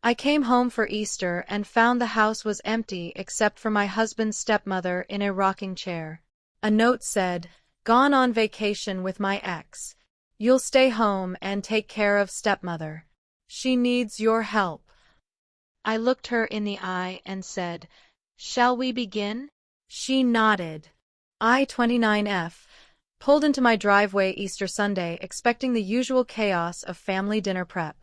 I came home for Easter and found the house was empty except for my husband's stepmother in a rocking chair. A note said, "Gone on vacation with my ex. You'll stay home and take care of stepmother. She needs your help." I looked her in the eye and said, "Shall we begin?" She nodded. I, 29F, pulled into my driveway Easter Sunday expecting the usual chaos of family dinner prep.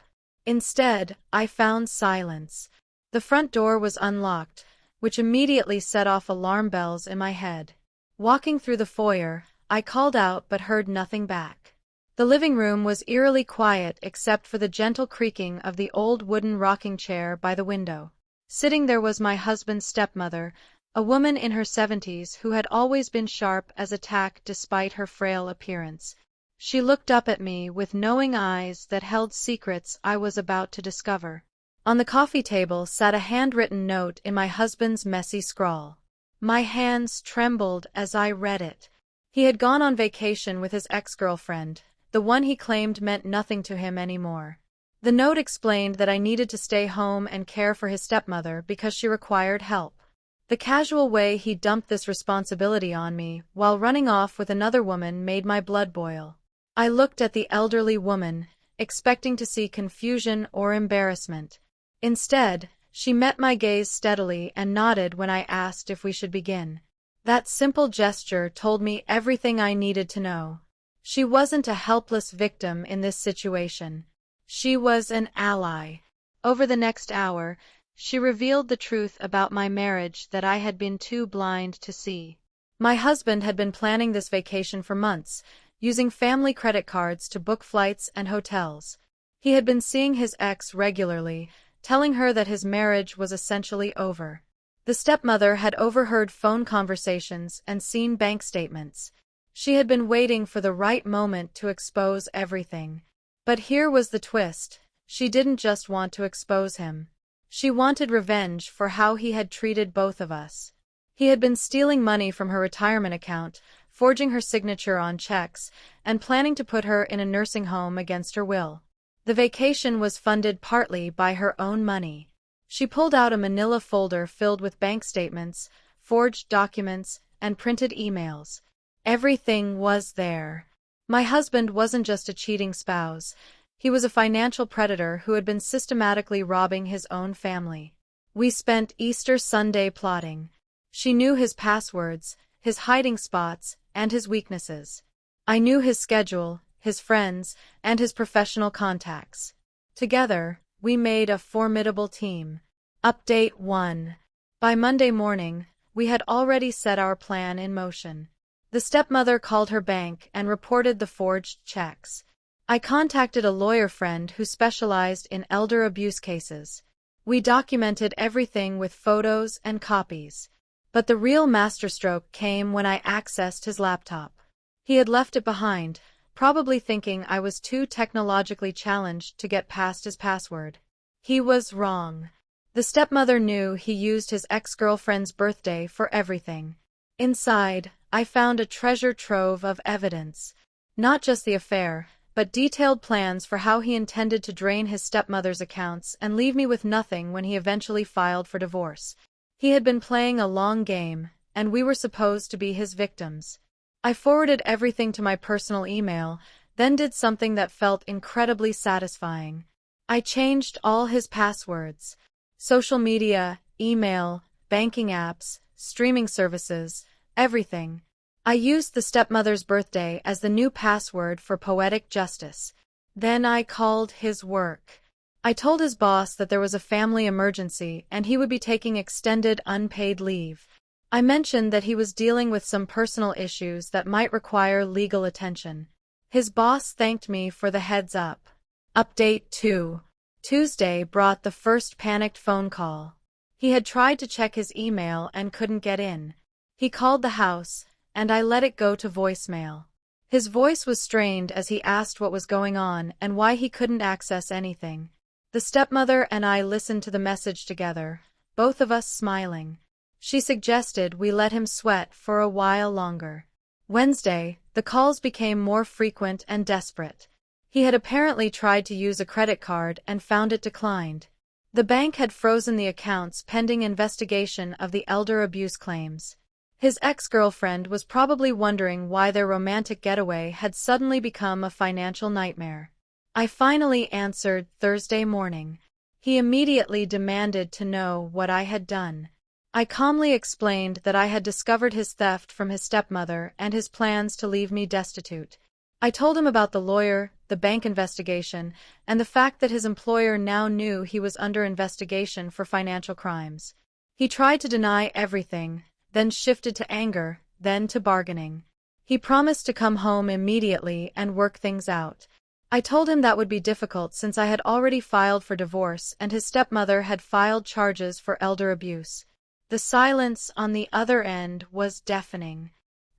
Instead, I found silence. The front door was unlocked, which immediately set off alarm bells in my head. Walking through the foyer, I called out but heard nothing back. The living room was eerily quiet except for the gentle creaking of the old wooden rocking chair by the window. Sitting there was my husband's stepmother, a woman in her 70s who had always been sharp as a tack despite her frail appearance. She looked up at me with knowing eyes that held secrets I was about to discover. On the coffee table sat a handwritten note in my husband's messy scrawl. My hands trembled as I read it. He had gone on vacation with his ex-girlfriend, the one he claimed meant nothing to him anymore. The note explained that I needed to stay home and care for his stepmother because she required help. The casual way he dumped this responsibility on me while running off with another woman made my blood boil. I looked at the elderly woman, expecting to see confusion or embarrassment. Instead, she met my gaze steadily and nodded when I asked if we should begin. That simple gesture told me everything I needed to know. She wasn't a helpless victim in this situation. She was an ally. Over the next hour, she revealed the truth about my marriage that I had been too blind to see. My husband had been planning this vacation for months, using family credit cards to book flights and hotels. He had been seeing his ex regularly, telling her that his marriage was essentially over. The stepmother had overheard phone conversations and seen bank statements. She had been waiting for the right moment to expose everything. But here was the twist. She didn't just want to expose him. She wanted revenge for how he had treated both of us. He had been stealing money from her retirement account, forging her signature on checks, and planning to put her in a nursing home against her will. The vacation was funded partly by her own money. She pulled out a manila folder filled with bank statements, forged documents, and printed emails. Everything was there. My husband wasn't just a cheating spouse. He was a financial predator who had been systematically robbing his own family. We spent Easter Sunday plotting. She knew his passwords, his hiding spots, and his weaknesses. I knew his schedule, his friends, and his professional contacts. Together, we made a formidable team. Update 1. By Monday morning, we had already set our plan in motion. The stepmother called her bank and reported the forged checks. I contacted a lawyer friend who specialized in elder abuse cases. We documented everything with photos and copies. But the real masterstroke came when I accessed his laptop. He had left it behind, probably thinking I was too technologically challenged to get past his password. He was wrong. The stepmother knew he used his ex-girlfriend's birthday for everything. Inside, I found a treasure trove of evidence. Not just the affair, but detailed plans for how he intended to drain his stepmother's accounts and leave me with nothing when he eventually filed for divorce. He had been playing a long game, and we were supposed to be his victims. I forwarded everything to my personal email, then did something that felt incredibly satisfying. I changed all his passwords. Social media, email, banking apps, streaming services, everything. I used the stepmother's birthday as the new password for poetic justice. Then I called his work. I told his boss that there was a family emergency and he would be taking extended unpaid leave. I mentioned that he was dealing with some personal issues that might require legal attention. His boss thanked me for the heads up. Update 2. Tuesday brought the first panicked phone call. He had tried to check his email and couldn't get in. He called the house, and I let it go to voicemail. His voice was strained as he asked what was going on and why he couldn't access anything. The stepmother and I listened to the message together, both of us smiling. She suggested we let him sweat for a while longer. Wednesday, the calls became more frequent and desperate. He had apparently tried to use a credit card and found it declined. The bank had frozen the accounts pending investigation of the elder abuse claims. His ex-girlfriend was probably wondering why their romantic getaway had suddenly become a financial nightmare. I finally answered Thursday morning. He immediately demanded to know what I had done. I calmly explained that I had discovered his theft from his stepmother and his plans to leave me destitute. I told him about the lawyer, the bank investigation, and the fact that his employer now knew he was under investigation for financial crimes. He tried to deny everything, then shifted to anger, then to bargaining. He promised to come home immediately and work things out. I told him that would be difficult since I had already filed for divorce and his stepmother had filed charges for elder abuse. The silence on the other end was deafening.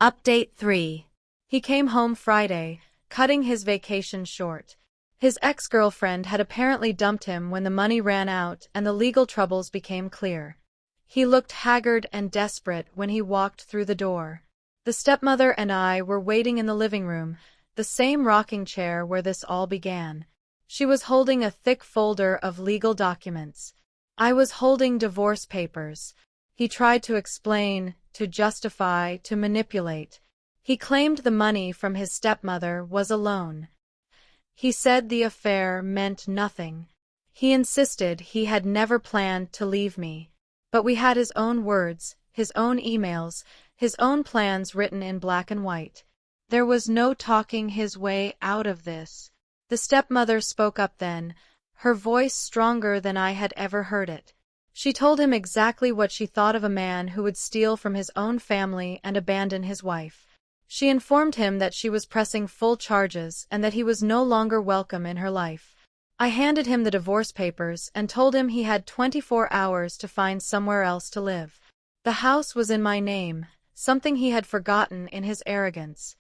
Update 3. He came home Friday, cutting his vacation short. His ex-girlfriend had apparently dumped him when the money ran out and the legal troubles became clear. He looked haggard and desperate when he walked through the door. The stepmother and I were waiting in the living room, the same rocking chair where this all began. She was holding a thick folder of legal documents. I was holding divorce papers. He tried to explain, to justify, to manipulate. He claimed the money from his stepmother was a loan. He said the affair meant nothing. He insisted he had never planned to leave me. But we had his own words, his own emails, his own plans written in black and white. There was no talking his way out of this. The stepmother spoke up then, her voice stronger than I had ever heard it. She told him exactly what she thought of a man who would steal from his own family and abandon his wife. She informed him that she was pressing full charges and that he was no longer welcome in her life. I handed him the divorce papers and told him he had 24 hours to find somewhere else to live. The house was in my name, something he had forgotten in his arrogance.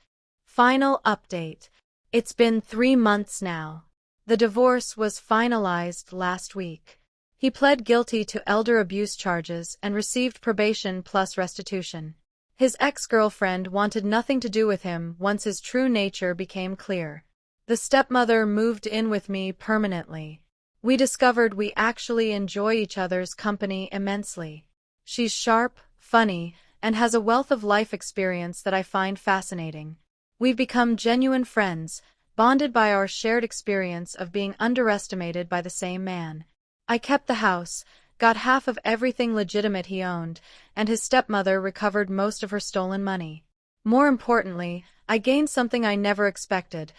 Final update. It's been 3 months now. The divorce was finalized last week. He pled guilty to elder abuse charges and received probation plus restitution. His ex-girlfriend wanted nothing to do with him once his true nature became clear. The stepmother moved in with me permanently. We discovered we actually enjoy each other's company immensely. She's sharp, funny, and has a wealth of life experience that I find fascinating. We've become genuine friends, bonded by our shared experience of being underestimated by the same man. I kept the house, got half of everything legitimate he owned, and his stepmother recovered most of her stolen money. More importantly, I gained something I never expected,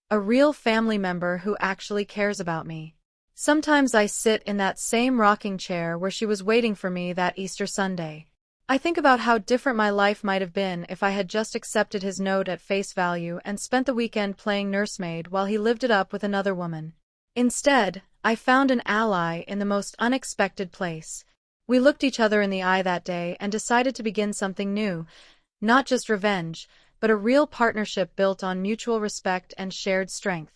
a real family member who actually cares about me. Sometimes I sit in that same rocking chair where she was waiting for me that Easter Sunday. I think about how different my life might have been if I had just accepted his note at face value and spent the weekend playing nursemaid while he lived it up with another woman. Instead, I found an ally in the most unexpected place. We looked each other in the eye that day and decided to begin something new, not just revenge, but a real partnership built on mutual respect and shared strength.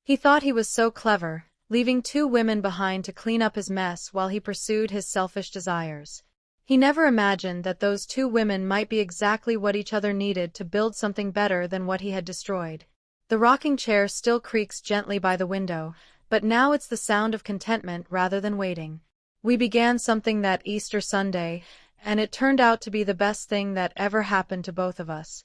He thought he was so clever, leaving 2 women behind to clean up his mess while he pursued his selfish desires. He never imagined that those 2 women might be exactly what each other needed to build something better than what he had destroyed. The rocking chair still creaks gently by the window, but now it's the sound of contentment rather than waiting. We began something that Easter Sunday, and it turned out to be the best thing that ever happened to both of us.